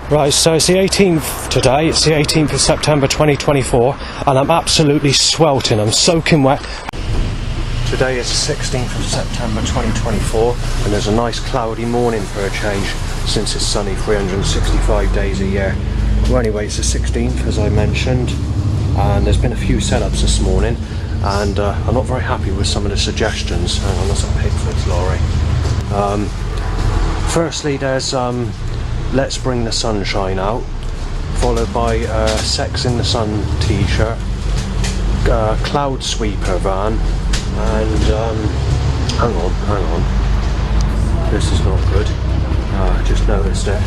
Right, so it's the 18th today, it's the 18th of September 2024, and I'm absolutely sweltering, I'm soaking wet. Today is the 16th of September 2024, and there's a nice cloudy morning for a change, since it's sunny 365 days a year. Well, anyway, it's the 16th, as I mentioned, and there's been a few setups this morning, and I'm not very happy with some of the suggestions. Hang on, that's a Pickford's lorry. Firstly, there's Let's Bring the Sunshine Out, followed by Sex in the Sun t-shirt, Cloud Sweeper van, and hang on, this is not good. I just noticed it.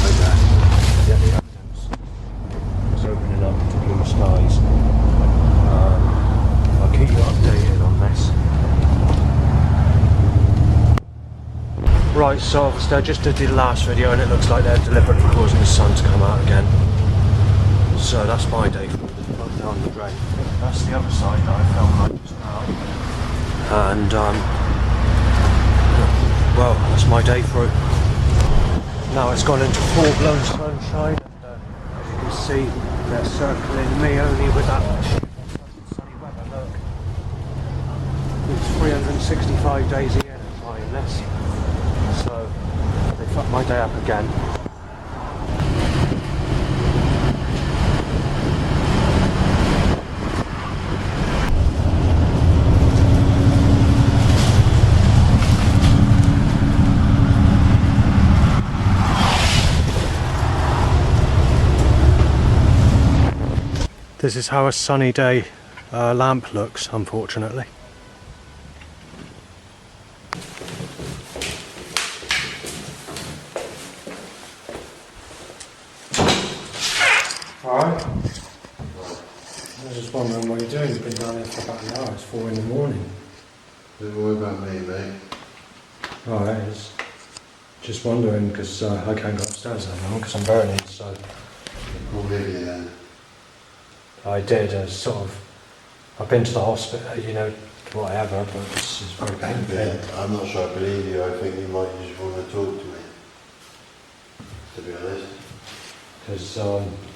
Right there. Get the evidence. It's opening up to blue skies. I'll keep you updated on this. Right, so obviously I just did the last video and it looks like they're deliberately causing the sun to come out again. So that's my day for down the drain. That's the other side that I filmed like just now. And well, that's my day through. Now it's gone into full-blown sunshine, and as you can see, they're circling me only with that sunny weather. Look, it's 365 days a year they're trying this. So they fucked my day up again. This is how a sunny day lamp looks, unfortunately. Alright. I was just wondering what you're doing. You've been down here for about an hour. It's 4 in the morning. Don't worry about me, mate. Alright, just wondering because I can't go upstairs anymore because I'm burning, so... Call Lydia then. I did, I've been to the hospital, you know, whatever, but this is very painful. Yeah, I'm not sure I believe you. I think you might just want to talk to me, to be honest. Because,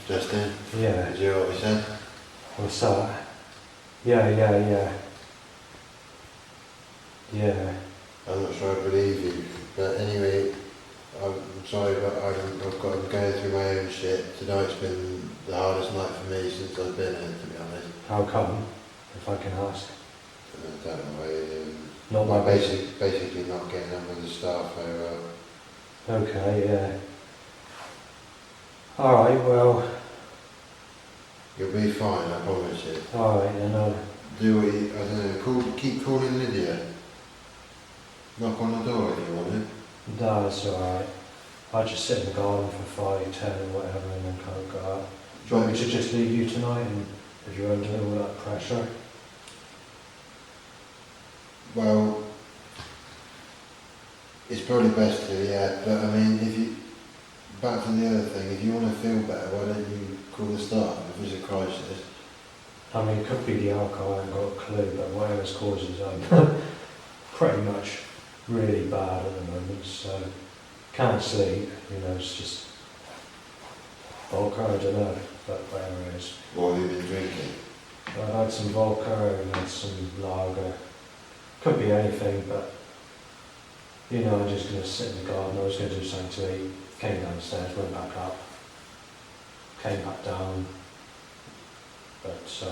Justin? yeah. Did you hear what we said? What's that? Yeah. I'm not sure I believe you. But anyway, I'm sorry, but I've got to go through my own shit. Tonight's been the hardest night for me since I've been here, to be honest. How come, if I can ask? I don't know. Not my basically not getting on with the staff very well. Okay, yeah. Alright, well... You'll be fine, I promise you. Alright, then Do what you, I don't know, keep calling Lydia. Knock on the door if you want it. no, it's alright. I'll just sit in the garden for 5, 10 or whatever and then kind of go out. Do you want me to just leave you tonight and if you're under all that pressure? Well, it's probably best to, yeah, but I mean, back to the other thing, if you want to feel better, why don't you call the staff if there's a crisis? I mean, it could be the alcohol, I haven't got a clue, but whatever's causes I'm pretty much really bad at the moment, so can't sleep, you know, it's just vodka, I don't know, but whatever it is. What have you been drinking? I've had some vodka and had some lager. Could be anything, but you know, I'm just going to sit in the garden. I was going to do something to eat. Came downstairs, went back up, came back down. But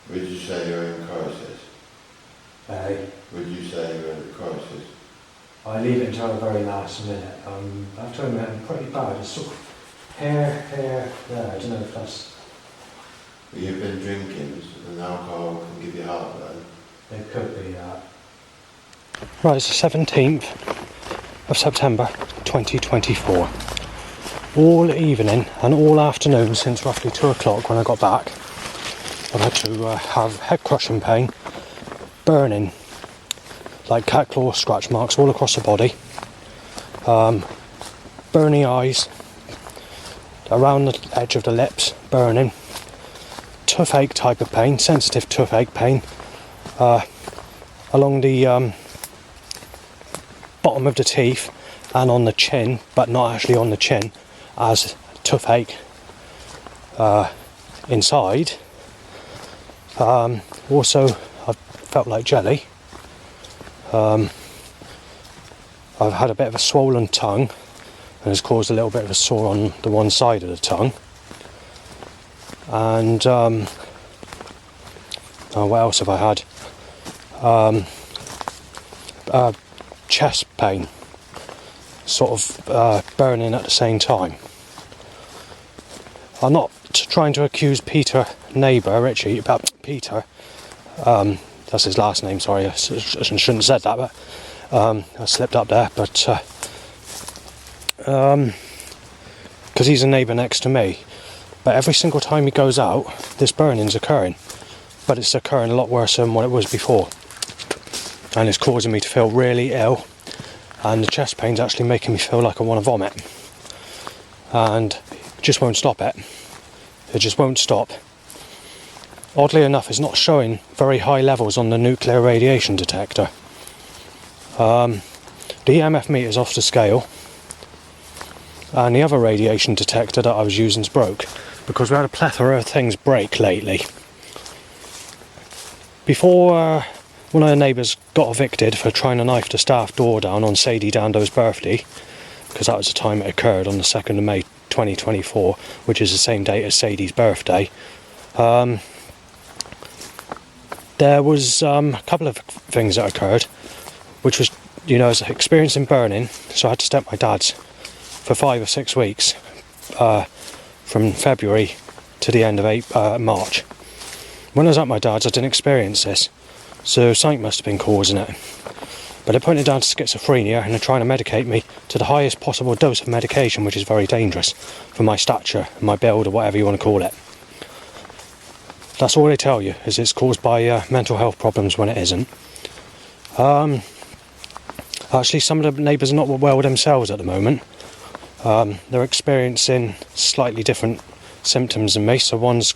Would you say you're in crisis? hey, Would you say you're in a crisis? I leave it until the very last minute. I have to admit, I'm pretty bad. It's sort of hair there. I don't know if that's. Well, you've been drinking, and alcohol can give you heartburn. It could be that. Right, it's the 17th of September 2024. All evening and all afternoon since roughly 2 o'clock when I got back, I've had to have head crushing pain, burning, like cat claw scratch marks all across the body, burning eyes, around the edge of the lips, burning, toothache type of pain, sensitive toothache pain, along the bottom of the teeth, and on the chin, but not actually on the chin, as toothache inside. Also, I've felt like jelly. I've had a bit of a swollen tongue, and has caused a little bit of a sore on the one side of the tongue. And what else have I had? Chest pain, sort of burning at the same time. I'm not trying to accuse Peter, neighbour Richie, about Peter. That's his last name. Sorry, I shouldn't have said that, but I slipped up there. But because he's a neighbour next to me, but every single time he goes out, this burning's occurring. But it's occurring a lot worse than what it was before, and it's causing me to feel really ill. And the chest pain's actually making me feel like I want to vomit, and it just won't stop it. It just won't stop. Oddly enough, it's not showing very high levels on the nuclear radiation detector. The EMF meter's off the scale, and the other radiation detector that I was using's broke, because we had a plethora of things break lately. Before one of the neighbours got evicted for trying to knife the staff door down on Sadie Dando's birthday, because that was the time it occurred, on the 2nd of May 2024, which is the same date as Sadie's birthday. There was a couple of things that occurred, which was, I was experiencing burning, so I had to stay at my dad's for 5 or 6 weeks, from February to the end of March. When I was at my dad's, I didn't experience this, so something must have been causing it. But they're putting it down to schizophrenia, and they're trying to medicate me to the highest possible dose of medication, which is very dangerous for my stature, my build, or whatever you want to call it. That's all they tell you, is it's caused by mental health problems when it isn't. Actually, some of the neighbours are not well themselves at the moment. They're experiencing slightly different symptoms than me. So one's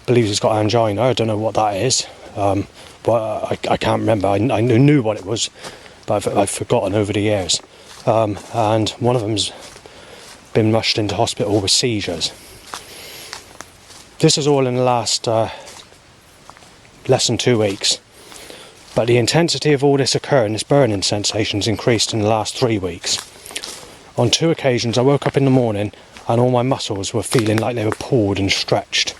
believes he's got angina. I don't know what that is, but I can't remember. I knew what it was, but I've forgotten over the years. And one of them's been rushed into hospital with seizures. This is all in the last less than 2 weeks. But the intensity of all this occurring, this burning sensation's increased in the last 3 weeks. On 2 occasions I woke up in the morning and all my muscles were feeling like they were pulled and stretched,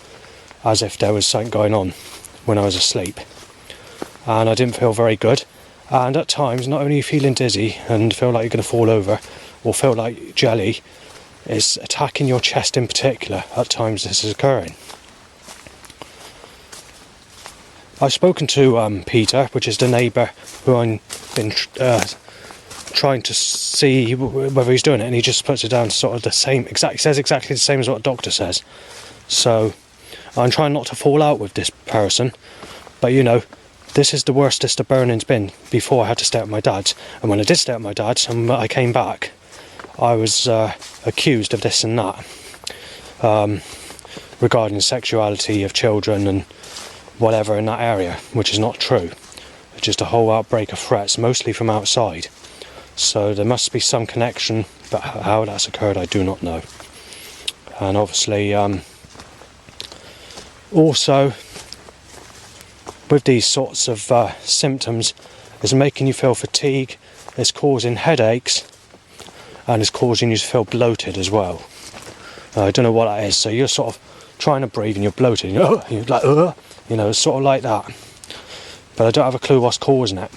as if there was something going on when I was asleep. And I didn't feel very good. And at times, not only are you feeling dizzy and feel like you're going to fall over, or feel like jelly, it's attacking your chest in particular. At times this is occurring. I've spoken to Peter, which is the neighbour who I've been trying to see whether he's doing it, and he just puts it down to sort of the same, he says exactly the same as what the doctor says. So I'm trying not to fall out with this person, but this is the worstest the burning's been before I had to stay at my dad's. And when I did stay at my dad's and I came back, I was accused of this and that, regarding sexuality of children and whatever in that area, which is not true. It's just a whole outbreak of threats, mostly from outside. So there must be some connection, but how that's occurred I do not know. And obviously also with these sorts of symptoms, it's making you feel fatigue, it's causing headaches, and it's causing you to feel bloated as well. I don't know what that is. So you're sort of trying to breathe and you're bloated, and you're like, it's sort of like that. But I don't have a clue what's causing it.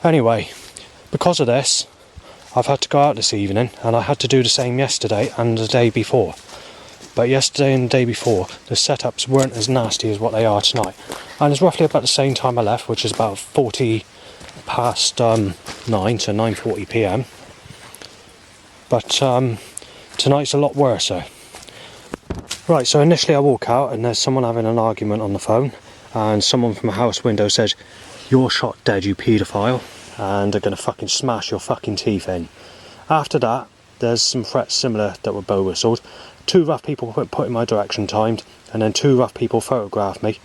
Anyway, because of this, I've had to go out this evening, and I had to do the same yesterday and the day before. But yesterday and the day before, the setups weren't as nasty as what they are tonight. And it's roughly about the same time I left, which is about 40 past 9 to 9:40 PM. But tonight's a lot worse. Right, so initially I walk out and there's someone having an argument on the phone, and someone from a house window says, "You're shot dead, you paedophile, and they're going to fucking smash your fucking teeth in." After that, there's some threats similar that were bow whistled. 2 rough people put in my direction timed, and then 2 rough people photographed me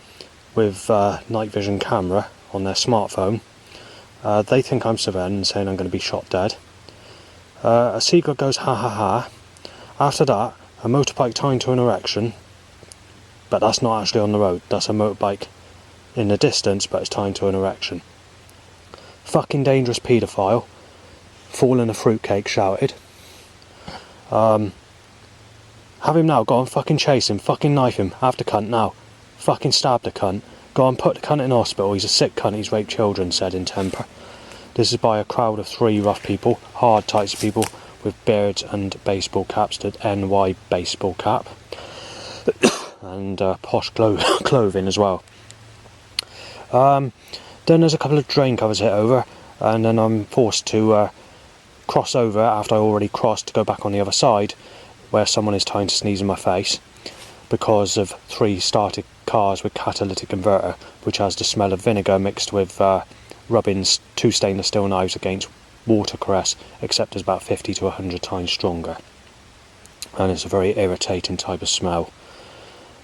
with night vision camera on their smartphone. They think I'm surveilling, saying I'm going to be shot dead. A seagull goes ha ha ha. After that, a motorbike tying to an erection, but that's not actually on the road. That's a motorbike in the distance, but it's tying to an erection. Fucking dangerous paedophile. Fall in a fruitcake shouted. Have him now, go on, fucking chase him, fucking knife him, have the cunt now. Fucking stab the cunt. Go on, put the cunt in hospital, he's a sick cunt, he's raped children, said in temper. This is by a crowd of 3 rough people, hard types of people, with beards and baseball caps, the NY baseball cap. And posh clothing as well. Then there's a couple of drain covers hit over, and then I'm forced to cross over after I already crossed to go back on the other side, where someone is trying to sneeze in my face, because of 3 started cars with catalytic converter, which has the smell of vinegar mixed with rubbing 2 stainless steel knives against watercress, except it's about 50 to 100 times stronger. And it's a very irritating type of smell.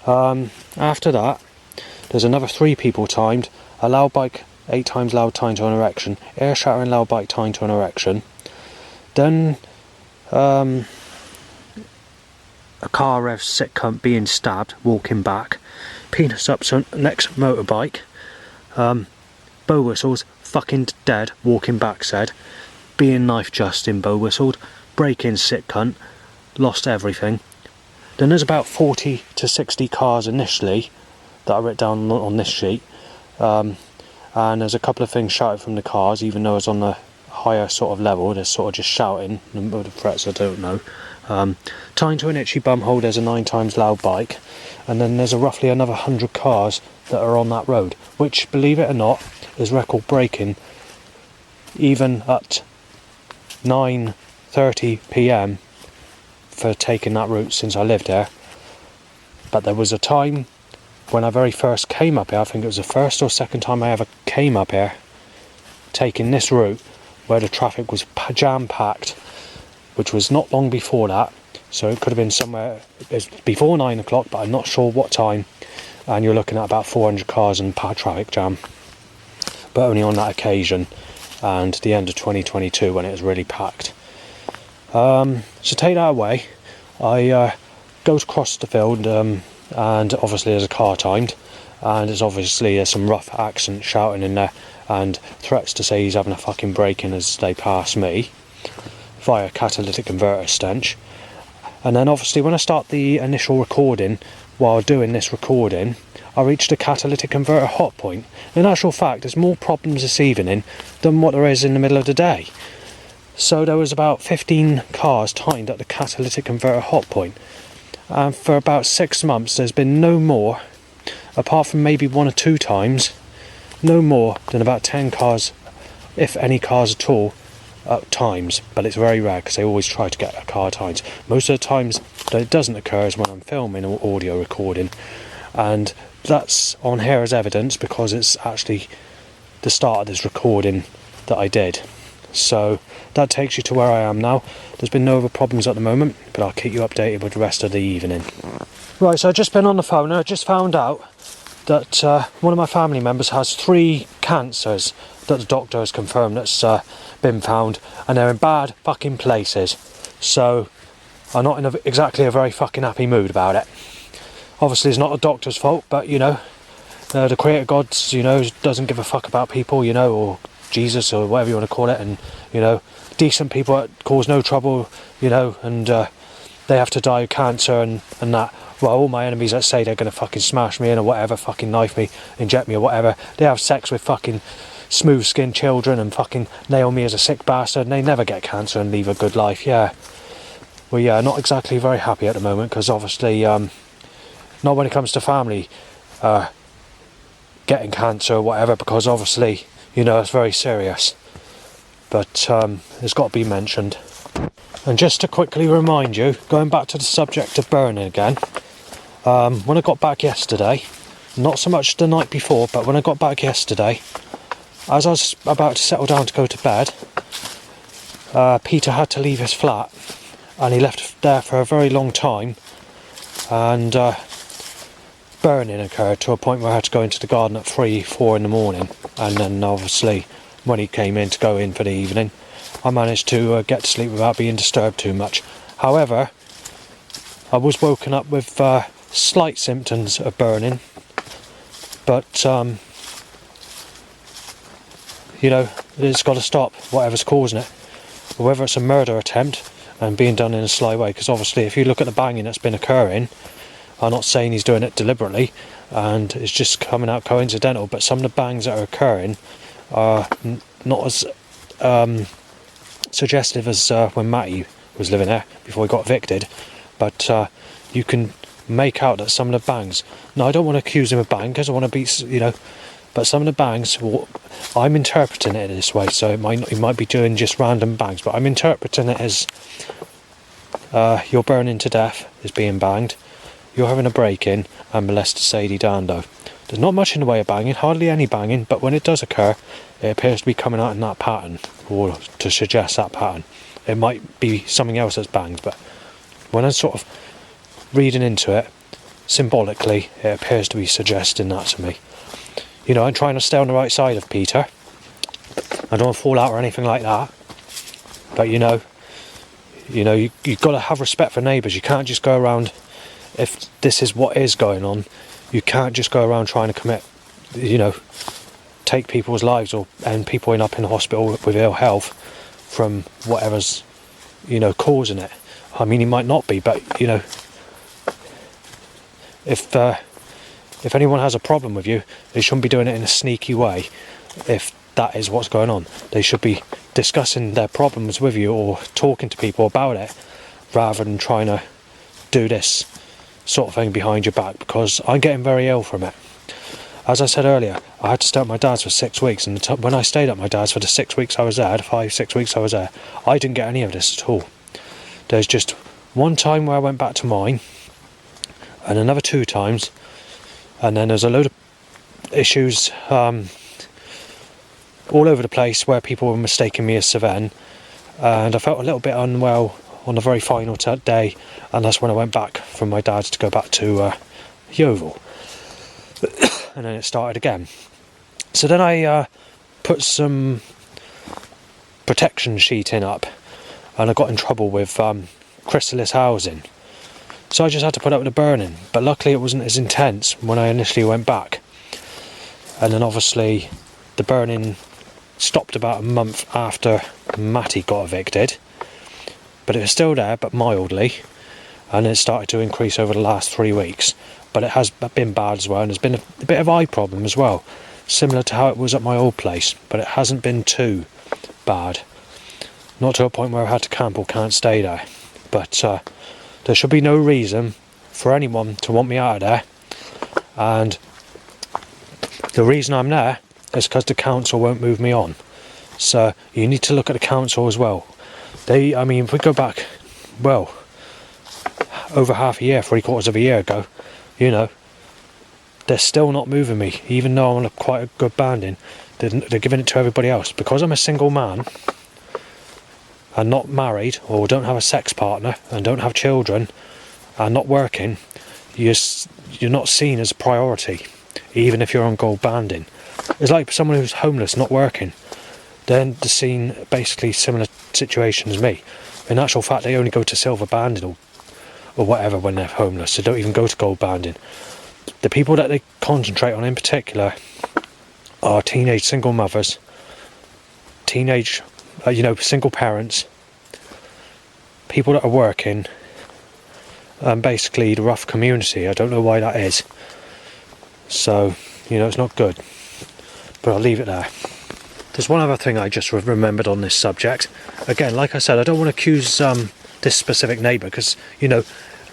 After that, there's another 3 people timed, a loud bike 8 times loud tying to an erection, air shattering loud bike tying to an erection, then a car rev sick cunt being stabbed, walking back, penis up next motorbike, bow whistles, fucking dead, walking back said, being knife Justin bow whistled, break-in sick cunt, lost everything. Then there's about 40 to 60 cars initially that I wrote down on this sheet, and there's a couple of things shouted from the cars, even though it's on the higher sort of level, they're sort of just shouting, and the threats I don't know. Tying to an itchy bumhole, there's a 9 times loud bike, and then there's roughly another 100 cars that are on that road, which, believe it or not, is record breaking, even at 9:30 PM for taking that route since I lived there. But there was a time when I very first came up here, I think it was the first or second time I ever came up here, taking this route, where the traffic was jam-packed, which was not long before that, so it could have been somewhere, it's before 9 o'clock, but I'm not sure what time, and you're looking at about 400 cars and traffic jam, but only on that occasion, and the end of 2022 when it was really packed. So take that away, I go across the field, and obviously there's a car timed, and there's some rough accent shouting in there, and threats to say he's having a fucking break-in as they pass me, via catalytic converter stench. And then obviously when I start the initial recording, while doing this recording, I reached a catalytic converter hot point. In actual fact, there's more problems this evening than what there is in the middle of the day. So there was about 15 cars timed at the catalytic converter hot point. And for about 6 months there's been no more, apart from maybe 1 or 2 times, no more than about 10 cars, if any cars at all, at times. But it's very rare because they always try to get a car times. Most of the times that it doesn't occur is when I'm filming or audio recording, and that's on here as evidence because it's actually the start of this recording that I did. So that takes you to where I am now. There's been no other problems at the moment, but I'll keep you updated with the rest of the evening. Right, so I've just been on the phone and I just found out that one of my family members has 3 cancers that the doctor has confirmed that's been found, and they're in bad fucking places. So I'm not in exactly a very fucking happy mood about it. Obviously it's not the doctor's fault, but you know, the creator gods, you know, doesn't give a fuck about people, you know, or Jesus or whatever you want to call it, and you know, decent people that cause no trouble, you know, and they have to die of cancer and that. Well, all my enemies that say they're going to fucking smash me in or whatever, fucking knife me, inject me or whatever, they have sex with fucking smooth skinned children and fucking nail me as a sick bastard, and they never get cancer and leave a good life. Yeah, well, yeah, not exactly very happy at the moment, because obviously not when it comes to family getting cancer or whatever, because obviously, you know, it's very serious, but it's got to be mentioned. And just to quickly remind you, going back to the subject of burning again, when I got back yesterday, not so much the night before, but when I got back yesterday, as I was about to settle down to go to bed, Peter had to leave his flat, and he left there for a very long time, and burning occurred to a point where I had to go into the garden at 3, 4 in the morning, and then obviously when he came in to go in for the evening, I managed to get to sleep without being disturbed too much. However, I was woken up with slight symptoms of burning, but you know, it's got to stop, whatever's causing it. Whether it's a murder attempt and being done in a sly way, because obviously if you look at the banging that's been occurring, I'm not saying he's doing it deliberately and it's just coming out coincidental, but some of the bangs that are occurring are not as suggestive as when Matty was living there before he got evicted, but you can make out that some of the bangs, now I don't want to accuse him of bang because I want to be, you know, but some of the bangs, I'm interpreting it this way, so he might be doing just random bangs, but I'm interpreting it as you're burning to death is being banged, you're having a break-in and molested Sadie Dando. There's not much in the way of banging, hardly any banging, but when it does occur, it appears to be coming out in that pattern, or to suggest that pattern. It might be something else that's banged, but when I'm sort of reading into it, symbolically, it appears to be suggesting that to me. You know, I'm trying to stay on the right side of Peter. I don't want to fall out or anything like that. But you know, you've got to have respect for neighbours. You can't just go around, if this is what is going on, you can't just go around trying to commit, you know, take people's lives or end people up in hospital with ill health from whatever's, you know, causing it. I mean, he might not be, but you know, if anyone has a problem with you, they shouldn't be doing it in a sneaky way. If that is what's going on, they should be discussing their problems with you or talking to people about it, rather than trying to do this sort of thing behind your back, because I'm getting very ill from it. As I said earlier, I had to stay at my dad's for 6 weeks, and when I stayed at my dad's for the 6 weeks I was there, the 5-6 weeks I was there, I didn't get any of this at all. There's just one time where I went back to mine, and another 2 times, and then there's a load of issues all over the place where people were mistaking me as Sven, and I felt a little bit unwell on the very final day, and that's when I went back from my dad's to go back to Yeovil. And then it started again. So then I put some protection sheeting up, and I got in trouble with Chrysalis Housing. So I just had to put up with the burning, but luckily it wasn't as intense when I initially went back. And then obviously the burning stopped about a month after Matty got evicted, but it was still there, but mildly, and it started to increase over the last 3 weeks. But it has been bad as well, and there's been a bit of eye problem as well, similar to how it was at my old place, but it hasn't been too bad. Not to a point where I've had to camp or can't stay there, but there should be no reason for anyone to want me out of there, and the reason I'm there is because the council won't move me on. So you need to look at the council as well. I mean, if we go back, well, over half a year, 3/4 of a year ago, you know, they're still not moving me, even though I'm on quite a good banding. They're giving it to everybody else. Because I'm a single man, and not married, or don't have a sex partner, and don't have children, and not working, you're not seen as a priority, even if you're on gold banding. It's like someone who's homeless, not working. They're seen basically similar situation as me. In actual fact, they only go to silver banding or whatever when they're homeless. They don't even go to gold banding. The people that they concentrate on in particular are teenage single mothers, teenage, single parents, people that are working, and basically the rough community. I don't know why that is. So, it's not good. But I'll leave it there. There's one other thing I just remembered on this subject. Again, like I said, I don't want to accuse this specific neighbour, because,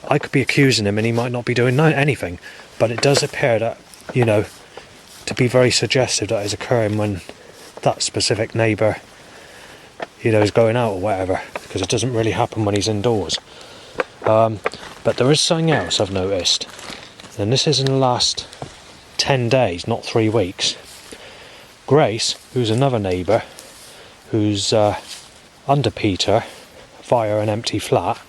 I could be accusing him and he might not be doing anything. But it does appear that, to be very suggestive that is occurring when that specific neighbour, is going out or whatever, because it doesn't really happen when he's indoors. But there is something else I've noticed, and this is in the last 10 days, not 3 weeks. Grace, who's another neighbour, who's under Peter via an empty flat,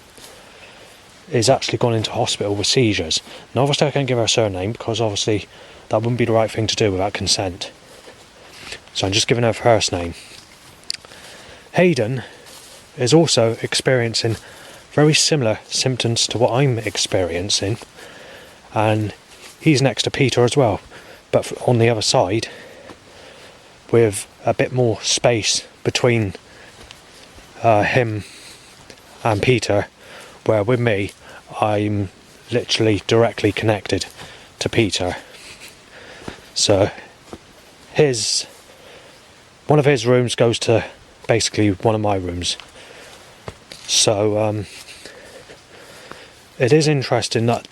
is actually gone into hospital with seizures. Now obviously I can't give her a surname, because obviously that wouldn't be the right thing to do without consent. so I'm just giving her first name. Hayden is also experiencing very similar symptoms to what I'm experiencing, and he's next to Peter as well, but on the other side, with a bit more space between him and Peter, where with me, I'm literally directly connected to Peter. So one of his rooms goes to basically one of my rooms. So it is interesting that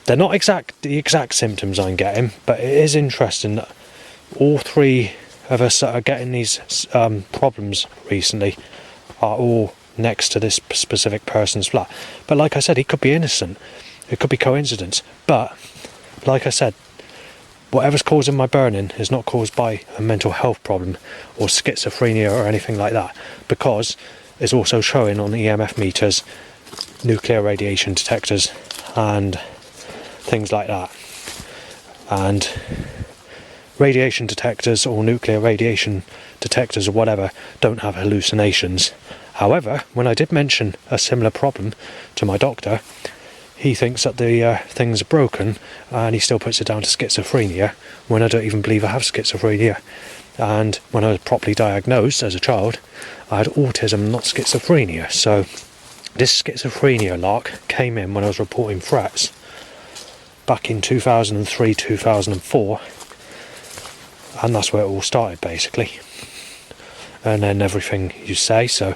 they're not the exact symptoms I'm getting, but it is interesting that all three of us that are getting these problems recently are all next to this specific person's flat. But like I said, he could be innocent. It could be coincidence. But like I said, whatever's causing my burning is not caused by a mental health problem or schizophrenia or anything like that, because it's also showing on EMF meters, nuclear radiation detectors and things like that. And radiation detectors or nuclear radiation detectors or whatever don't have hallucinations. However, when I did mention a similar problem to my doctor, he thinks that the things are broken, and he still puts it down to schizophrenia, when I don't even believe I have schizophrenia. And when I was properly diagnosed as a child, I had autism, not schizophrenia. So this schizophrenia lark came in when I was reporting threats back in 2003, 2004, and that's where it all started basically. And then everything you say, so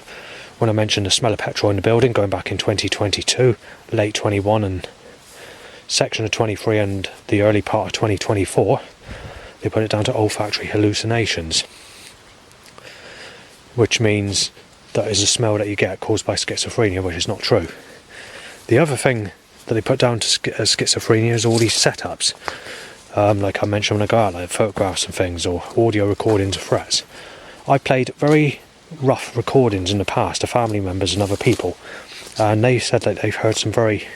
when I mentioned the smell of petrol in the building going back in 2022, late 21 and section of 23 and the early part of 2024, they put it down to olfactory hallucinations, which means that is a smell that you get caused by schizophrenia, which is not true. The other thing that they put down to schizophrenia is all these setups, like I mentioned when I go out, like photographs and things, or audio recordings of threats. I played very rough recordings in the past to family members and other people, and they said that they've heard some very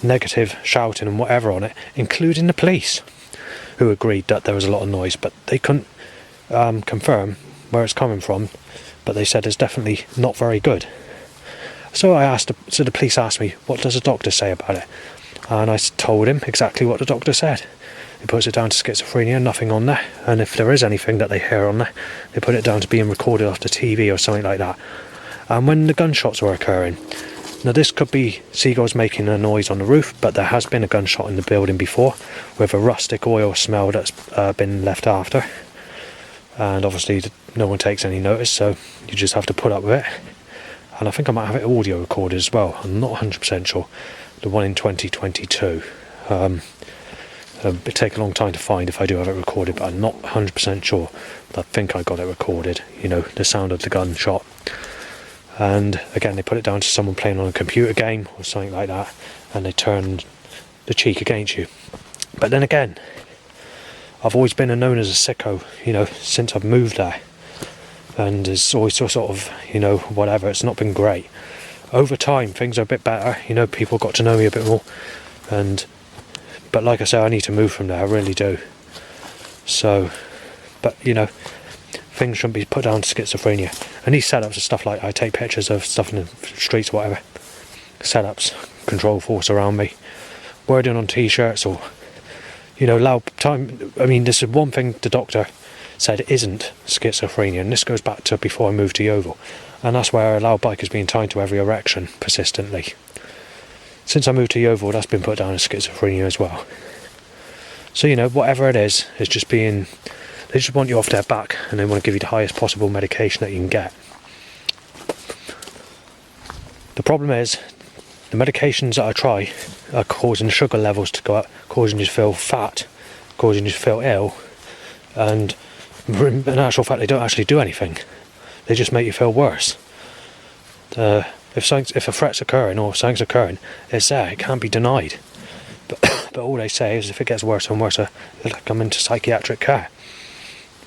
negative shouting and whatever on it, including the police, who agreed that there was a lot of noise, but they couldn't confirm where it's coming from, but they said it's definitely not very good. So the police asked me, what does the doctor say about it? And I told him exactly what the doctor said. He puts it down to schizophrenia, nothing on there. And if there is anything that they hear on there, they put it down to being recorded off the TV or something like that. And when the gunshots were occurring, now this could be seagulls making a noise on the roof, but there has been a gunshot in the building before with a rustic oil smell that's been left after. And obviously no one takes any notice, so you just have to put up with it. And I think I might have it audio recorded as well. I'm not 100% sure. The one in 2022. It'd take a long time to find if I do have it recorded, but I'm not 100% sure. But I think I got it recorded, the sound of the gunshot. And again, they put it down to someone playing on a computer game or something like that, and they turned the cheek against you. But then again, I've always been known as a sicko, since I've moved there. And it's always sort of, whatever, it's not been great. Over time, things are a bit better, people got to know me a bit more. But like I say, I need to move from there, I really do. So, but things shouldn't be put down to schizophrenia. And these setups are stuff like, I take pictures of stuff in the streets, whatever. Setups, control force around me, wording on t-shirts, or, loud time. I mean, this is one thing the doctor said isn't schizophrenia, and this goes back to before I moved to Yeovil. And that's where a loud bike has been tied to every erection persistently. Since I moved to Yeovil, that's been put down as schizophrenia as well. So, whatever it is, it's just they just want you off their back, and they want to give you the highest possible medication that you can get. The problem is, the medications that I try are causing sugar levels to go up, causing you to feel fat, causing you to feel ill, and in actual fact, they don't actually do anything. They just make you feel worse. If a threat's occurring or something's occurring, it's there, it can't be denied. But all they say is if it gets worse and worse, they'll come into psychiatric care.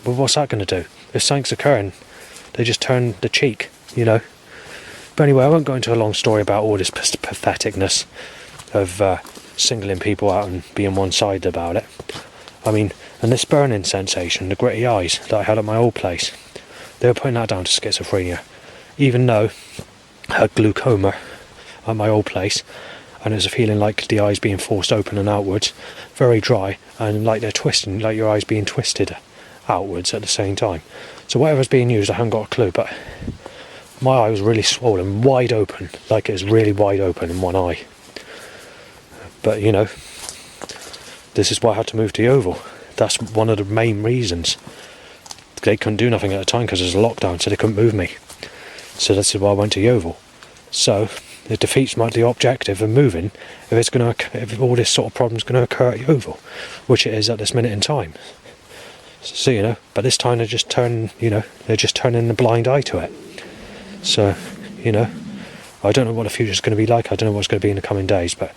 But what's that going to do? If something's occurring, they just turn the cheek, But anyway, I won't go into a long story about all this patheticness of singling people out and being one-sided about it. I mean, and this burning sensation, the gritty eyes that I had at my old place, they were putting that down to schizophrenia. Even though I had glaucoma at my old place, and it was a feeling like the eyes being forced open and outwards, very dry, and like they're twisting, like your eyes being twisted outwards at the same time. So whatever's being used, I haven't got a clue, but my eye was really swollen, wide open, like it was really wide open in one eye. But you know, this is why I had to move to Yeovil. That's one of the main reasons. They couldn't do nothing at the time because there was a lockdown, so they couldn't move me. So this is why I went to Yeovil. So it defeats the objective of moving if all this sort of problem's going to occur at Yeovil, which it is at this minute in time. So you know, but this time they're just turning a blind eye to it. So you know, I don't know what the future's going to be like. I don't know what's going to be in the coming days, but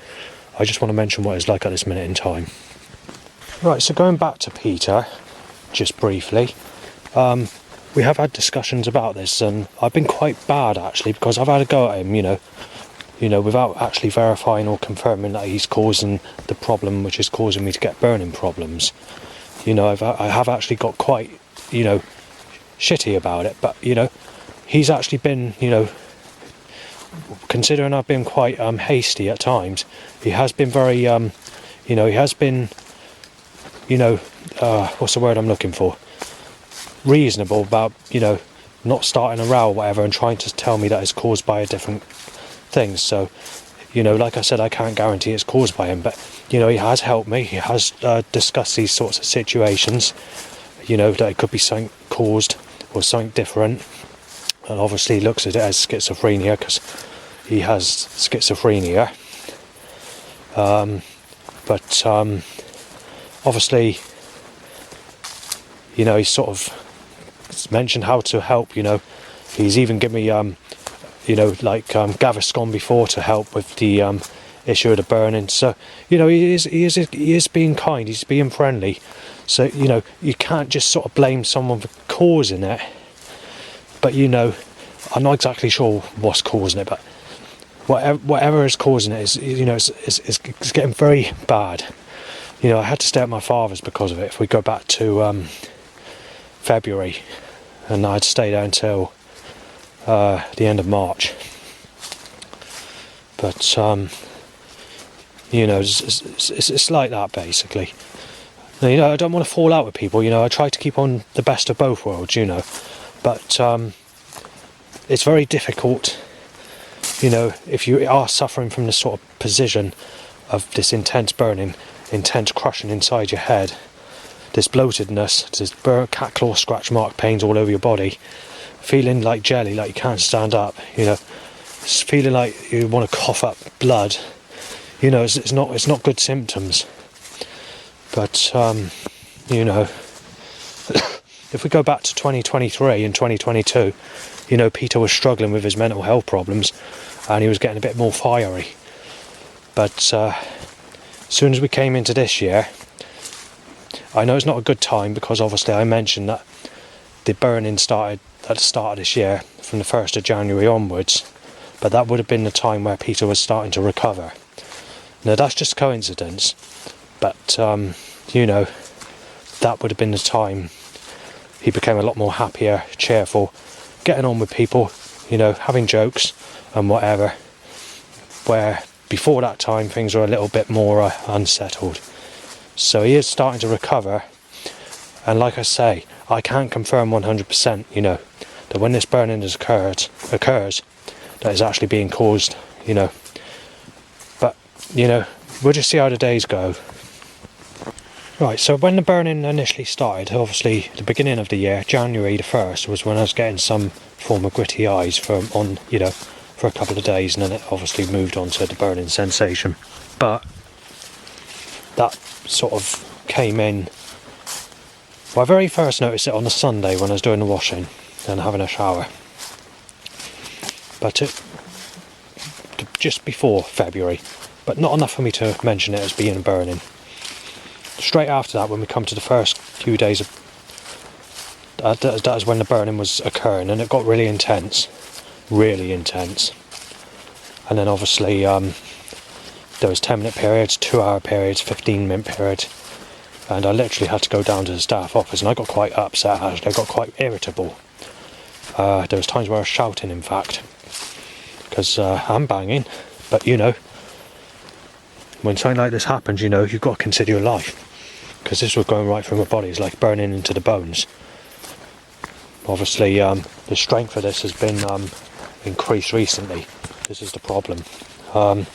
I just want to mention what it's like at this minute in time. Right, so going back to Peter, just briefly, we have had discussions about this, and I've been quite bad actually, because I've had a go at him, you know, without actually verifying or confirming that he's causing the problem which is causing me to get burning problems. You know, I have actually got quite, you know, shitty about it, but you know, he's actually been, you know, considering I've been quite hasty at times, he has been very, you know, he has been, you know, what's the word I'm looking for? Reasonable about, you know, not starting a row or whatever and trying to tell me that it's caused by a different thing. So, you know, like I said, I can't guarantee it's caused by him, but, you know, he has helped me. He has discussed these sorts of situations, you know, that it could be something caused or something different. And obviously he looks at it as schizophrenia because he has schizophrenia. But obviously, you know, he's sort of mentioned how to help, you know. He's even given me, you know, like Gaviscon before to help with the issue of the burning. So, you know, he is being kind, he's being friendly. So, you know, you can't just sort of blame someone for causing it. But, you know, I'm not exactly sure what's causing it, but whatever is causing it is, you know, it's getting very bad. You know, I had to stay at my father's because of it. If we go back to February, and I'd stay there until the end of March. But you know, it's like that basically. Now, you know, I don't want to fall out with people. You know, I try to keep on the best of both worlds. You know, but it's very difficult. You know, if you are suffering from this sort of position of this intense burning, intense crushing inside your head, this bloatedness, this cat claw scratch mark pains all over your body, feeling like jelly, like you can't stand up, you know, feeling like you want to cough up blood, you know, it's not good symptoms. But you know, if we go back to 2023 and 2022, you know, Peter was struggling with his mental health problems and he was getting a bit more fiery. But as soon as we came into this year, I know it's not a good time because obviously I mentioned that the burning started at the start of this year from the 1st of January onwards, but that would have been the time where Peter was starting to recover. Now that's just coincidence, but you know, that would have been the time he became a lot more happier, cheerful, getting on with people, you know, having jokes and whatever, where before that time things were a little bit more unsettled. So he is starting to recover, and like I say, I can't confirm 100%, you know, that when this burning occurs, that is actually being caused, you know. But, you know, we'll just see how the days go. Right, so when the burning initially started, obviously the beginning of the year, January the 1st, was when I was getting some form of gritty eyes for a couple of days, and then it obviously moved on to the burning sensation. But that sort of came in. Well, I very first noticed it on a Sunday when I was doing the washing and having a shower. But just before February, but not enough for me to mention it as being burning. Straight after that, when we come to the first few days of that is when the burning was occurring, and it got really intense. And then obviously there was 10-minute periods, 2-hour periods, 15-minute periods, and I literally had to go down to the staff office, and I got quite upset actually. I got quite irritable. There was times where I was shouting, in fact, because I'm banging, but you know, when something like this happens, you know, you've got to consider your life, because this was going right through my body. It's like burning into the bones. Obviously, the strength of this has been increased recently. This is the problem. But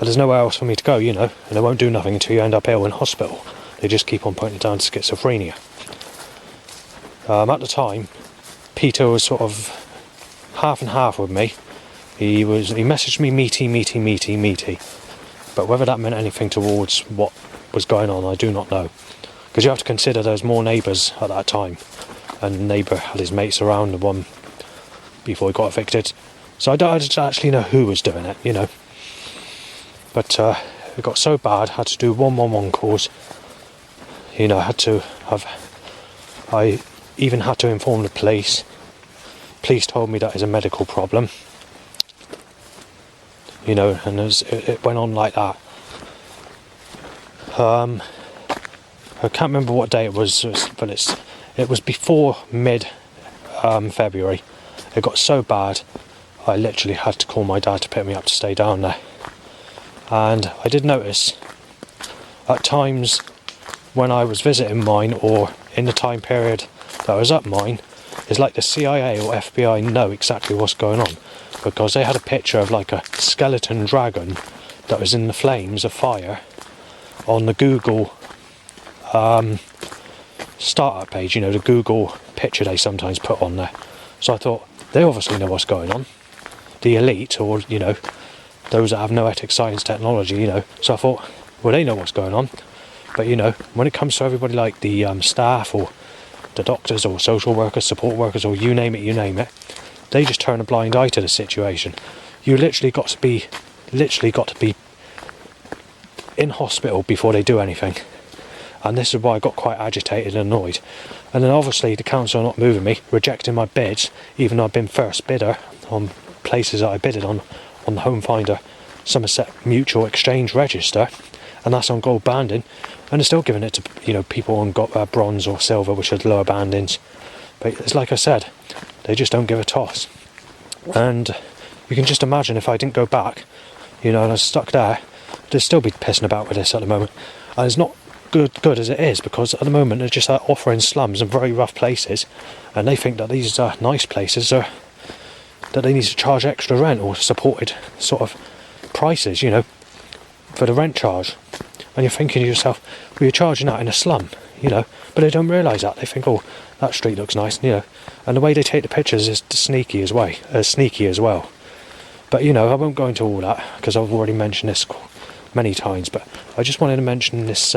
there's nowhere else for me to go, you know, and they won't do nothing until you end up ill in hospital. They just keep on putting it down to schizophrenia. At the time, Peter was sort of half and half with me. He messaged me meaty, but whether that meant anything towards what was going on, I do not know. Because you have to consider there's more neighbours at that time, and the neighbour had his mates around the one before he got evicted. So I don't actually know who was doing it, you know. But it got so bad, I had to do 111 calls. You know, I even had to inform the police. Police told me that is a medical problem. You know, and it went on like that. I can't remember what day it was, but it was before mid-February. It got so bad, I literally had to call my dad to pick me up to stay down there. And I did notice, at times when I was visiting mine, or in the time period that I was at mine, it's like the CIA or FBI know exactly what's going on, because they had a picture of like a skeleton dragon that was in the flames of fire on the Google startup page, you know, the Google picture they sometimes put on there. So I thought, they obviously know what's going on. The elite, or, you know, those that have no ethics, science, technology, you know. So I thought, well, they know what's going on. But, you know, when it comes to everybody like the staff, or the doctors, or social workers, support workers, or you name it, they just turn a blind eye to the situation. You literally got to be in hospital before they do anything. And this is why I got quite agitated and annoyed. And then obviously the council are not moving me, rejecting my bids, even though I've been first bidder on places that I bidded on the Home Finder Somerset Mutual Exchange Register, and that's on gold banding, and they're still giving it to, you know, people on bronze or silver, which are lower bandings. But it's like I said, they just don't give a toss. And you can just imagine if I didn't go back, you know, and I was stuck there, they'd still be pissing about with this at the moment. And it's not good as it is, because at the moment they're just offering slums and very rough places, and they think that these nice places are, that they need to charge extra rent or supported sort of prices, you know, for the rent charge. And you're thinking to yourself, well, you're charging that in a slum, you know, but they don't realise that. They think, oh, that street looks nice, you know, and the way they take the pictures is sneaky as well. But, you know, I won't go into all that, because I've already mentioned this many times, but I just wanted to mention this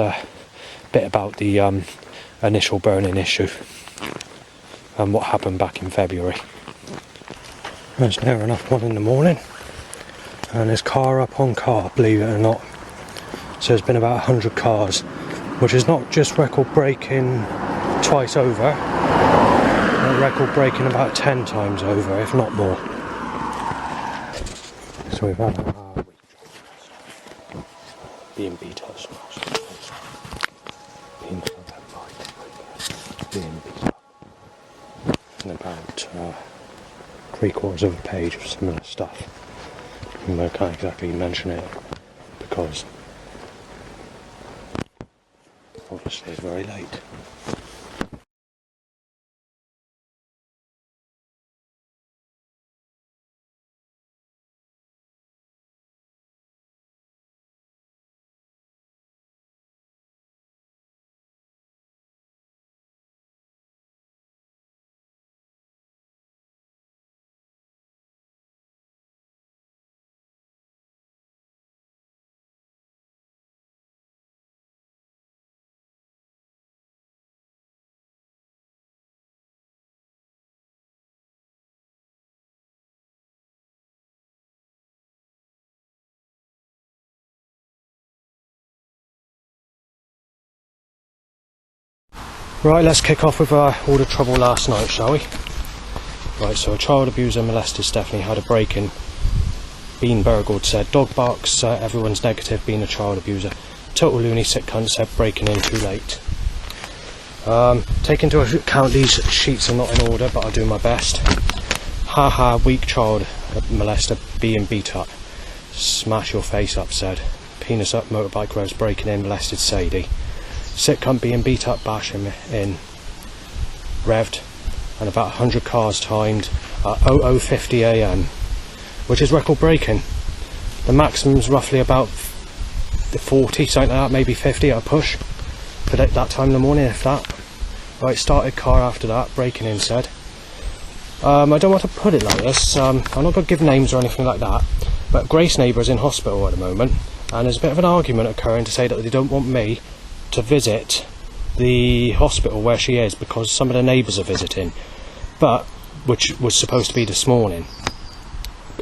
bit about the initial burning issue and what happened back in February. It's near enough 1 in the morning, and there's car up on car, believe it or not. So there's been about 100 cars, which is not just record breaking twice over, but record breaking about 10 times over, if not more. So we've had our B&B touch and about 3/4 of a page of similar stuff. And I can't exactly mention it because obviously it's very late. Right, let's kick off with all the trouble last night, shall we? Right, so a child abuser molested Stephanie had a break-in been burgled, said dog barks, everyone's negative, being a child abuser. Total loony sick cunt, said breaking in too late. Take into account these sheets are not in order, but I'll do my best. Haha, weak child molester being beat up. Smash your face up, said. Penis up, motorbike revs breaking in, molested Sadie. Sick cunt being beat up, bashing in. Revved, and about 100 cars timed at 00:50 AM, which is record breaking. The maximum's roughly about 40, something like that, maybe 50 at a push for that time in the morning, if that. Right, started car after that, breaking in, said. I don't want to put it like this, I'm not going to give names or anything like that, but Grace neighbour is in hospital at the moment, and there's a bit of an argument occurring to say that they don't want me to visit the hospital where she is because some of the neighbours are visiting, but which was supposed to be this morning,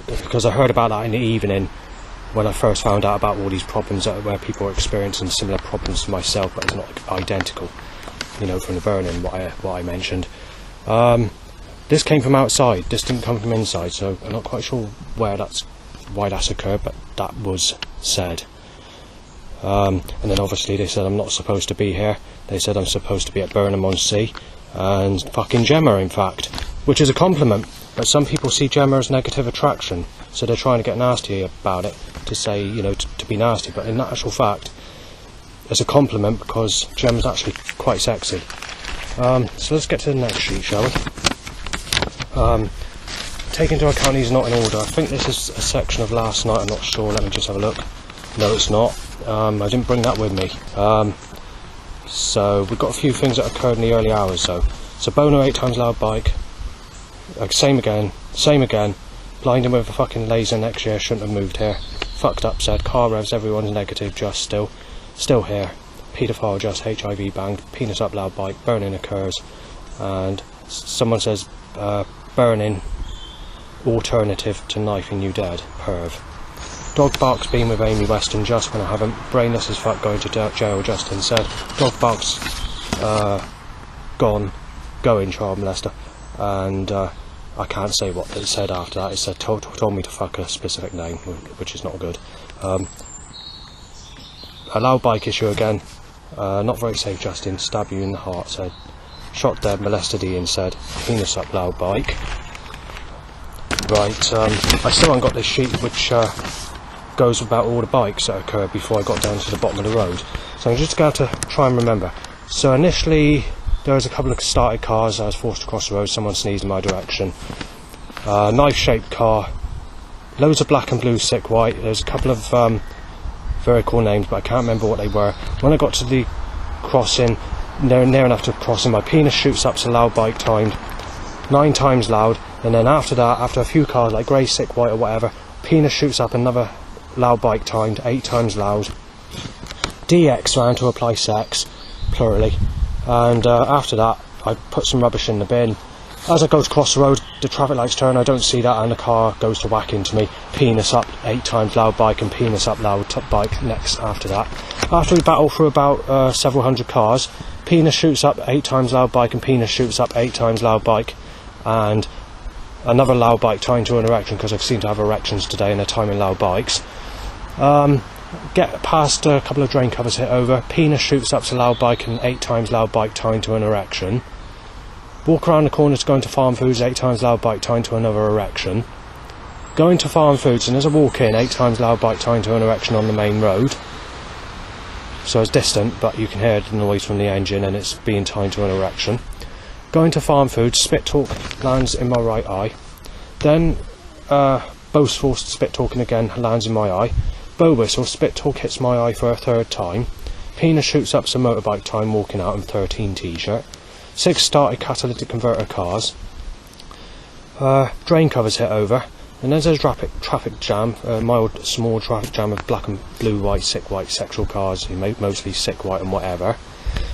because I heard about that in the evening when I first found out about all these problems where people are experiencing similar problems to myself, but it's not identical, you know, from the burning, what I mentioned. This came from outside, this didn't come from inside, so I'm not quite sure why that's occurred, but that was said. And then obviously they said I'm not supposed to be here. They said I'm supposed to be at Burnham-on-Sea and fucking Gemma, in fact, which is a compliment, but some people see Gemma as negative attraction, so they're trying to get nasty about it, to say, you know, to be nasty, but in actual fact it's a compliment because Gemma's actually quite sexy. So let's get to the next sheet, shall we? Take into account these not in order. I think this is a section of last night, I'm not sure, let me just have a look. No, it's not. I didn't bring that with me. So we've got a few things that occurred in the early hours. So Bono 8 times loud bike. Same again. Blinding with a fucking laser next year. Shouldn't have moved here. Fucked up, said. Car revs. Everyone's negative. Just still here. Paedophile just HIV banged. Penis up loud bike. Burning occurs. And someone says burning alternative to knifing you dead. Perv. Dog barks being with Amy Weston just when I haven't. Brainless as fuck going to jail, Justin said. Dog barks going child molester. And I can't say what it said after that. It said told me to fuck a specific name, which is not good. A loud bike issue again. Not very safe, Justin. Stab you in the heart, said. Shot dead, molested Ian, said. Penis up loud bike. Right, I still haven't got this sheet which goes about all the bikes that occurred before I got down to the bottom of the road. So I'm just going to try and remember. So initially there was a couple of started cars. I was forced to cross the road. Someone sneezed in my direction. Knife-shaped car. Loads of black and blue sick white. There's a couple of very cool names, but I can't remember what they were. When I got to the crossing, near enough to crossing, my penis shoots up to loud bike timed 9 times loud, and then after that, after a few cars like grey, sick white or whatever, penis shoots up another loud bike timed 8 times loud. DX ran to apply sex, plurally, and after that I put some rubbish in the bin. As I go to cross the road, the traffic lights turn, I don't see that, and the car goes to whack into me. Penis up 8 times loud bike and penis up loud bike next after that. After we battle through about several hundred cars, penis shoots up 8 times loud bike and penis shoots up 8 times loud bike, and another loud bike tying to an erection, because I seem to have erections today and they're timing loud bikes. Get past a couple of drain covers, hit over, penis shoots up to loud bike and 8 times loud bike tying to an erection. Walk around the corner to go into Farm Foods, 8 times loud bike tying to another erection. Go into Farm Foods, and as I walk in, 8 times loud bike tying to an erection on the main road. So it's distant, but you can hear the noise from the engine and it's being tied to an erection. Going to Farm Foods, spit talk lands in my right eye. Then boastful spit talking again lands in my eye. Bow whistle, spit talk hits my eye for a 3rd time. Penis shoots up some motorbike time walking out in 13 t-shirt. 6 started catalytic converter cars. Drain covers hit over. And then there's a traffic jam, a mild small traffic jam of black and blue, white, sick white sexual cars, mostly sick white and whatever.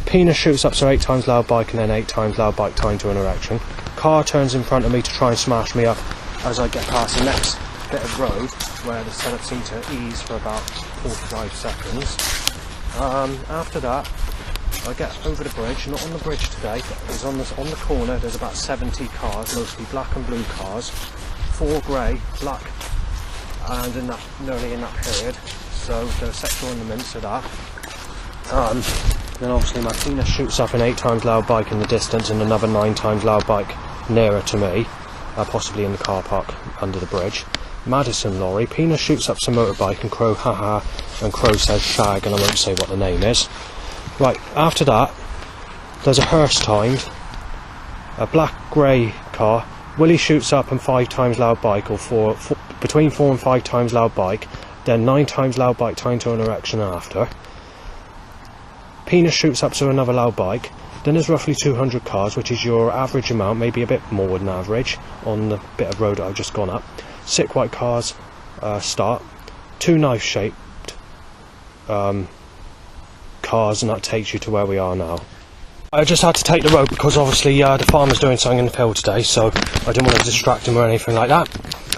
Penis shoots up to 8 times loud bike and then 8 times loud bike tying to an erection. Car turns in front of me to try and smash me up as I get past the next bit of road where the setup seemed to ease for about 45 seconds. After that, I get over the bridge, not on the bridge today, it's on the corner. There's about 70 cars, mostly black and blue cars, 4 grey, black and nearly in that period, so there's sexual in the mints of that. Then obviously Martina shoots up an 8 times loud bike in the distance and another 9 times loud bike nearer to me, possibly in the car park under the bridge. Madison lorry, Pina shoots up some motorbike and Crow haha, and Crow says shag, and I won't say what the name is. Right, after that there's a hearse timed, a black grey car. Willie shoots up and 5 times loud bike, or between 4 and 5 times loud bike, then 9 times loud bike timed to an erection after. Pina shoots up to another loud bike. Then there's roughly 200 cars, which is your average amount, maybe a bit more than average, on the bit of road I've just gone up. 6 white cars start, 2 knife-shaped cars, and that takes you to where we are now. I just had to take the road because obviously the farmer's doing something in the field today, so I didn't want to distract him or anything like that.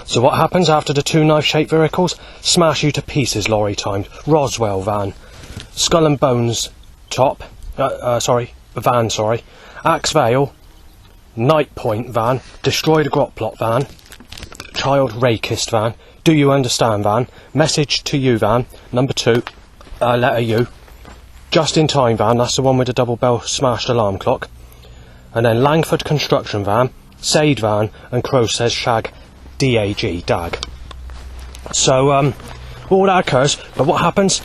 So what happens after the 2 knife-shaped vehicles? Smash you to pieces, lorry timed. Roswell van. Skull and Bones van, Axe Vale, Night Point van, Destroy the Grot Plot van, Child Rakist van, Do You Understand van, Message to You van, number 2, letter U, Just in Time van, that's the one with the double bell smashed alarm clock, and then Langford Construction van, Sade van, and Crow says shag, D-A-G, dag. So, all that occurs, but what happens?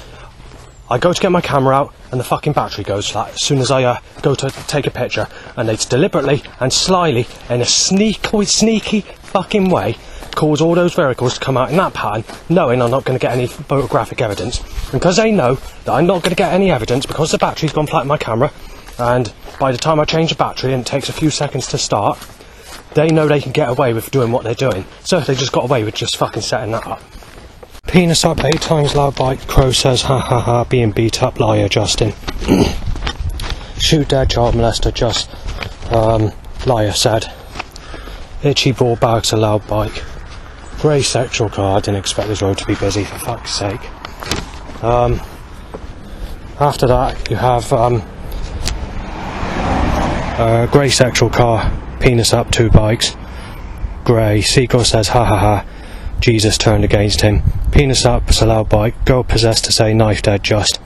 I go to get my camera out and the fucking battery goes flat as soon as I go to take a picture, and they deliberately and slyly, in a sneaky fucking way, cause all those vehicles to come out in that pattern, knowing I'm not going to get any photographic evidence. And because they know that I'm not going to get any evidence because the battery's gone flat in my camera, and by the time I change the battery and it takes a few seconds to start, they know they can get away with doing what they're doing. So they just got away with just fucking setting that up. Penis up 8 times loud bike, Crow says ha ha ha, being beat up, liar Justin. Shoot dead child molester, just liar said. Itchy ball bags a loud bike. Grey sexual car, I didn't expect this road to be busy, for fuck's sake. After that you have grey sexual car, penis up 2 bikes. Grey, Seagull says ha ha ha, Jesus turned against him. Penis up, it's a loud bike. Girl possessed to say knife dead just.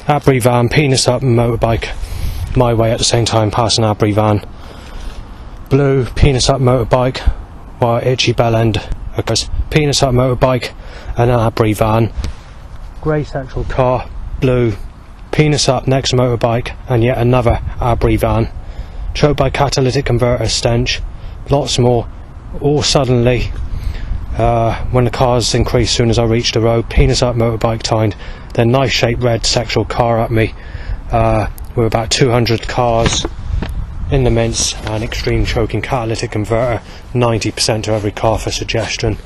Abri van, penis up motorbike. My way at the same time, passing Abri van. Blue, penis up motorbike. While itchy bell end occurs. Penis up motorbike and an Abri van. Grey sexual car, blue. Penis up next motorbike and yet another Abri van. Choked by catalytic converter stench. Lots more. All suddenly. When the cars increased as soon as I reached the road, penis up motorbike timed, then knife-shaped red sexual car at me, with about 200 cars in the mints, and extreme choking catalytic converter, 90% to every car for suggestion.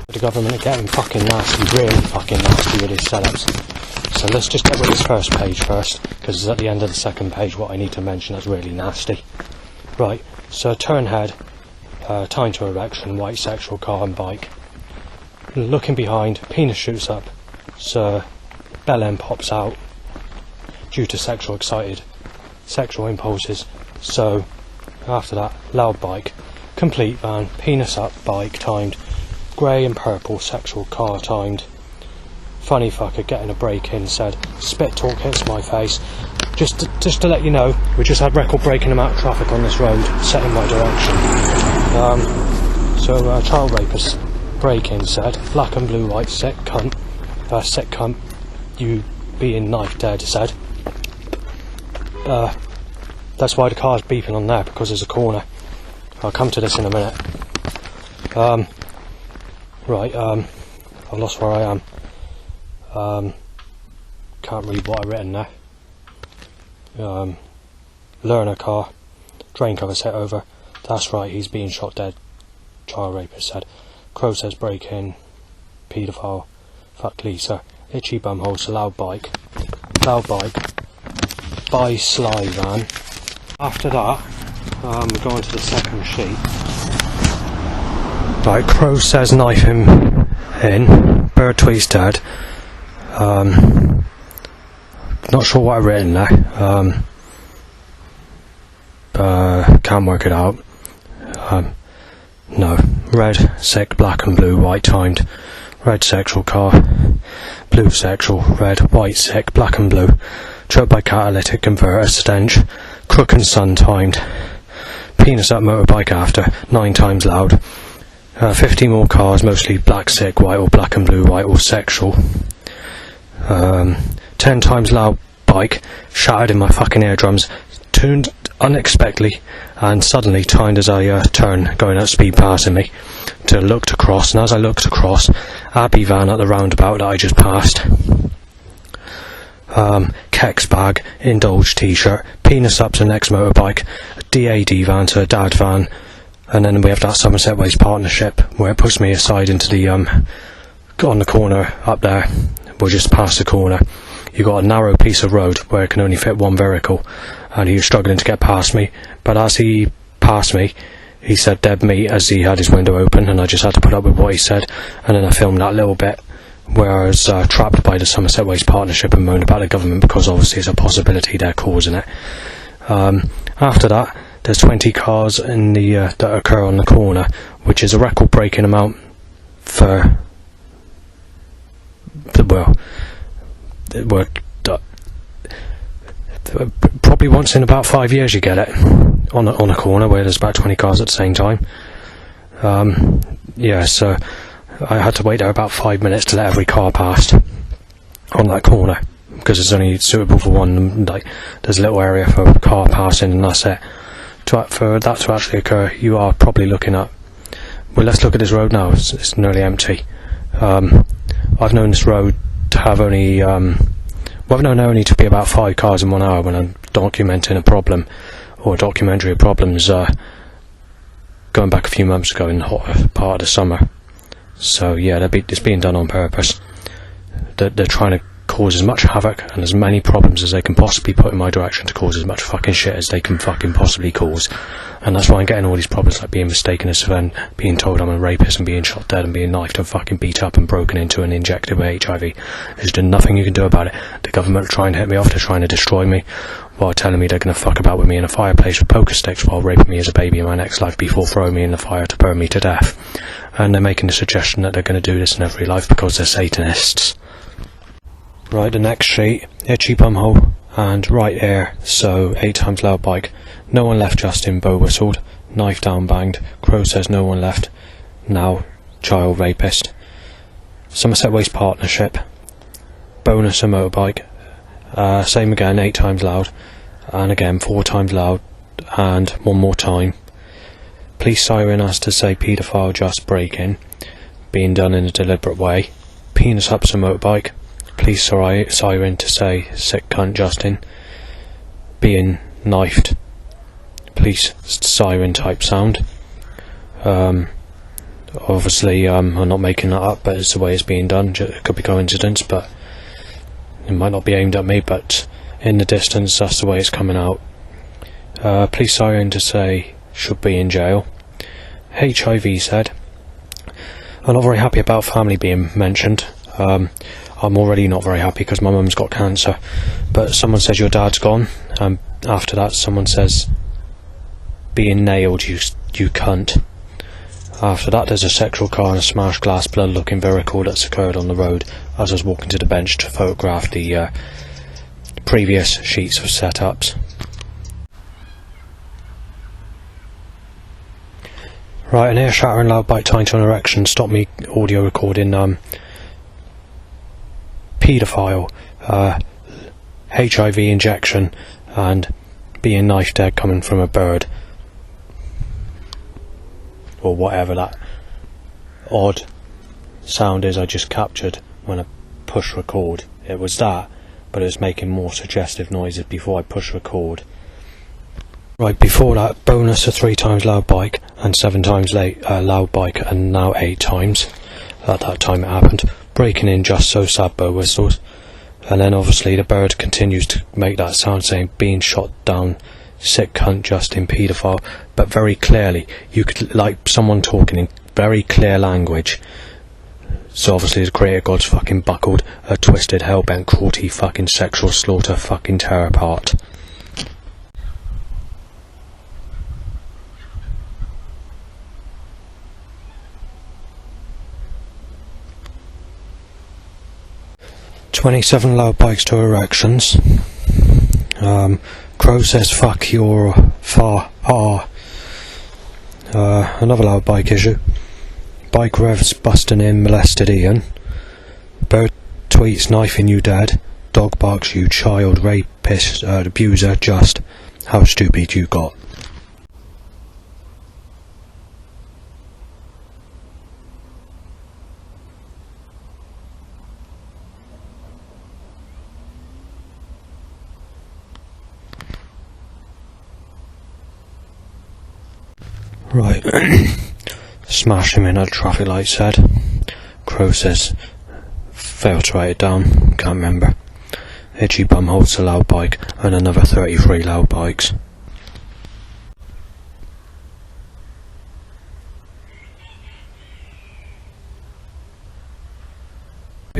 The government are getting fucking nasty, really fucking nasty with these setups. So let's just get with this first page first, because it's at the end of the second page what I need to mention that's really nasty. Right, so turn head, time to erection, white sexual car and bike. Looking behind, penis shoots up, so bell end pops out due to sexual impulses. So after that, loud bike, complete van, penis up bike timed, grey and purple sexual car timed. Funny fucker getting a break in said, spit talk hits my face. Just to let you know, we just had record breaking amount of traffic on this road, set in my direction. Child rapist break-in said, black and blue white sick cunt, you being knife dead said. That's why the car's beeping on there, because there's a corner. I'll come to this in a minute. I've lost where I am. Can't read what I've written there. Learner car, drain covers hit over. That's right, he's being shot dead, child rapist said. Crow says break in, paedophile, fuck Lisa, itchy bumhole, loud bike, by Sly van. After that, we're going to the second sheet. Right, Crow says knife him in, Bird Tweet's dead. Not sure what I've written there. Can't work it out. No. Red, sick, black and blue, white timed. red sexual car, blue sexual, red, white sick, black and blue, choked by catalytic converter stench, crook and sun timed, penis up motorbike after, 9 times loud, 50 more cars, mostly black sick, white or black and blue, white or sexual, 10 times loud bike, shattered in my fucking eardrums, tuned unexpectedly and suddenly timed as I turned, going at speed passing me, to looked across, and as I looked across, Abbey van at the roundabout that I just passed, Kex bag, Indulge t-shirt, penis up to next motorbike, a DAD van to a dad van, and then we have that Somerset Ways partnership where it puts me aside into the on the corner up there. We'll just pass the corner. You got a narrow piece of road where it can only fit one vehicle, and he was struggling to get past me, but as he passed me, he said dead meat as he had his window open, and I just had to put up with what he said, and then I filmed that little bit where I was trapped by the Somerset Ways partnership and moaned about the government because obviously it's a possibility they're causing it. After that, there's 20 cars in the that occur on the corner, which is a record-breaking amount for probably once in about 5 years you get it on a corner where there's about 20 cars at the same time. So I had to wait there about 5 minutes to let every car pass on that corner because it's only suitable for one. Like, there's a little area for a car passing and that's it. For that to actually occur, you are probably looking at, well, let's look at this road now. It's nearly empty. I've known this road to have only I've known only to be about 5 cars in 1 hour when I'm documenting a problem or a documentary of problems going back a few months ago in the hotter part of the summer. So yeah, it's being done on purpose. They're trying to cause as much havoc and as many problems as they can possibly put in my direction to cause as much fucking shit as they can fucking possibly cause. And that's why I'm getting all these problems, like being mistaken as Sven, being told I'm a rapist and being shot dead and being knifed and fucking beat up and broken into and injected with HIV. There's nothing you can do about it. The government are trying to hit me off, they're trying to destroy me, while telling me they're going to fuck about with me in a fireplace with poker sticks while raping me as a baby in my next life before throwing me in the fire to burn me to death. And they're making the suggestion that they're going to do this in every life because they're Satanists. Right, the next sheet, itchy bumhole, and right here, so 8 times loud bike. No one left, Justin, Bo whistled. Knife down banged. Crow says no one left. Now, child rapist. Somerset Ways partnership. Bonus a motorbike. Same again, 8 times loud. And again, 4 times loud. And 1 more time. Police siren has to say paedophile just break-in. Being done in a deliberate way. Penis up to motorbike. Police siren to say sick cunt Justin. Being knifed. Police siren type sound. Obviously I'm not making that up, but it's the way it's being done. It could be coincidence, but it might not be aimed at me, but in the distance that's the way it's coming out. Police siren to say should be in jail. HIV said, I'm not very happy about family being mentioned. I'm already not very happy because my mum's got cancer, but someone says your dad's gone, and after that someone says being nailed, you cunt. After that there's a sexual car and a smashed glass blood looking vehicle that's occurred on the road as I was walking to the bench to photograph the previous sheets of setups. Right, an ear shattering loud bite tying to an erection stopped me audio recording paedophile, HIV injection, and being knife dead coming from a bird, or whatever that odd sound is I just captured when I push record. It was that, but it was making more suggestive noises before I push record. Right, before that, bonus a 3 times loud bike and 7 times loud bike, and now 8 times. At that time it happened. Breaking in just so sad, Bo whistles. And then obviously the bird continues to make that sound saying being shot down, sick cunt Justin, paedophile, but very clearly, you could, like someone talking in very clear language. So obviously the creator god's fucking buckled a twisted, hell-bent, cruelty, fucking sexual slaughter, fucking tear apart. 27 loud bikes to erections. Crow says fuck your far R. Another loud bike issue. Bike revs busting in molested Ian. Bird tweets knifing you dead. Dog barks you child rapist abuser. Just how stupid you got. Right. Smash him in at a traffic light said. Crow says failed to write it down, can't remember. Itchy bum holds a loud bike and another 33 loud bikes.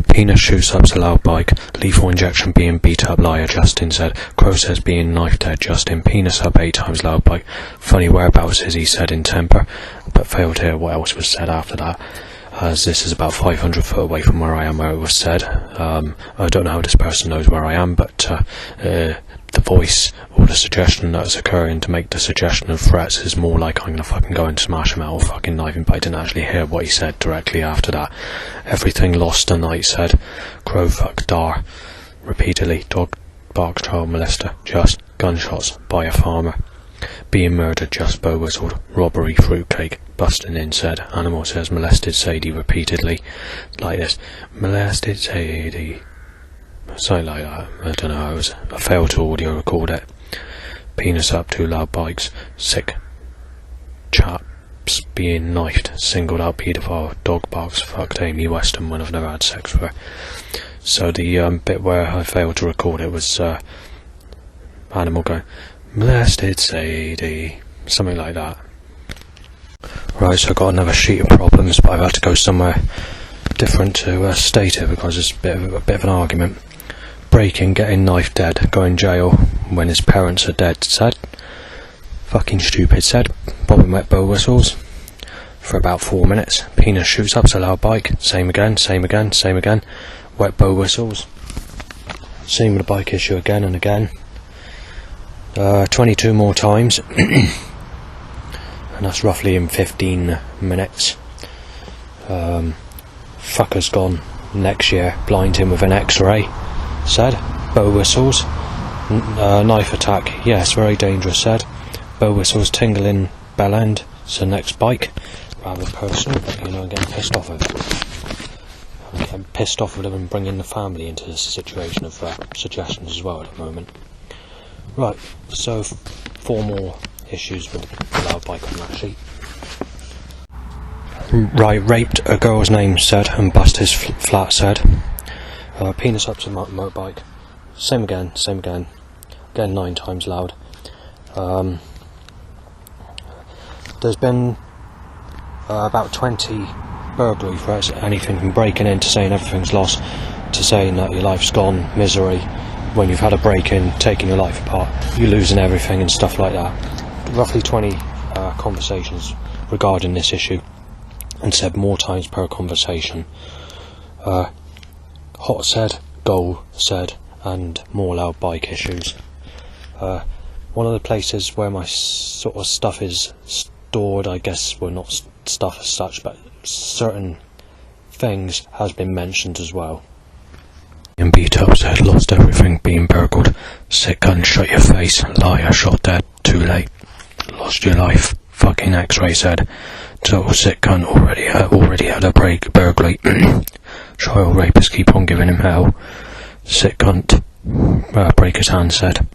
Penis shoots up a loud bike. Lethal injection being beat up liar, Justin said. Crow says being knife dead, Justin. Penis up 8 times loud bike. Funny whereabouts is he said in temper, but failed to hear what else was said after that, as this is about 500 foot away from where I am where it was said. I don't know how this person knows where I am, but the voice or the suggestion that is occurring to make the suggestion of threats is more like I'm gonna fucking go and smash him out or fucking knife him, but I didn't actually hear what he said directly after that. Everything lost tonight said. Crow fuck Dar repeatedly. Dog barks child molester. Just gunshots by a farmer. Being murdered just bow whistled. Robbery fruitcake. Busting in said. Animal says molested Sadie repeatedly. Like this. Molested Sadie. Something like that. I don't know. I failed to audio record it. Penis up 2 loud bikes. Sick chaps being knifed. Singled out paedophile. Dog barks fucked Amy Weston when I've never had sex with her. So the bit where I failed to record it was animal going molested Sadie. Something like that. Right, so I've got another sheet of problems, but I've had to go somewhere different to state it because it's a bit of an argument. Breaking, getting knife dead, going jail when his parents are dead said. Fucking stupid said. Bobbing wet bow whistles for about 4 minutes. Penis shoots up a loud bike. Same again, same again, same again. Wet bow whistles. Same with the bike issue again and again. 22 more times. And that's roughly in 15 minutes. Fucker's gone next year. Blind him with an X-ray. Said. Bow whistles. Knife attack. Yes, very dangerous. Said. Bow whistles tingling bell end. So next bike. Rather personal, but you know, I'm getting pissed off of it. I'm getting pissed off of them and bringing the family into this situation of suggestions as well at the moment. Right, so 4 more issues with the loud bike on that sheet. Right, raped a girl's name said and bust his flat said. Penis up to motorbike. Same again, same again. Again 9 times loud. There's been about 20 burglary threats, anything from breaking in to saying everything's lost, to saying that your life's gone, misery, when you've had a break-in, taking your life apart, you're losing everything and stuff like that. Roughly 20 conversations regarding this issue, and said more times per conversation. Hot said, goal said, and more loud bike issues. One of the places where my sort of stuff is stored, I guess, well, not stuff as such, but certain things has been mentioned as well. And beat up said, lost everything, being burgled. Sick gun, shut your face. Liar, shot dead, too late. Lost your life. Fucking X-ray said. Total sick gun, already had a burglary. Child rapist keep on giving him hell. Sick cunt. Break his hand said.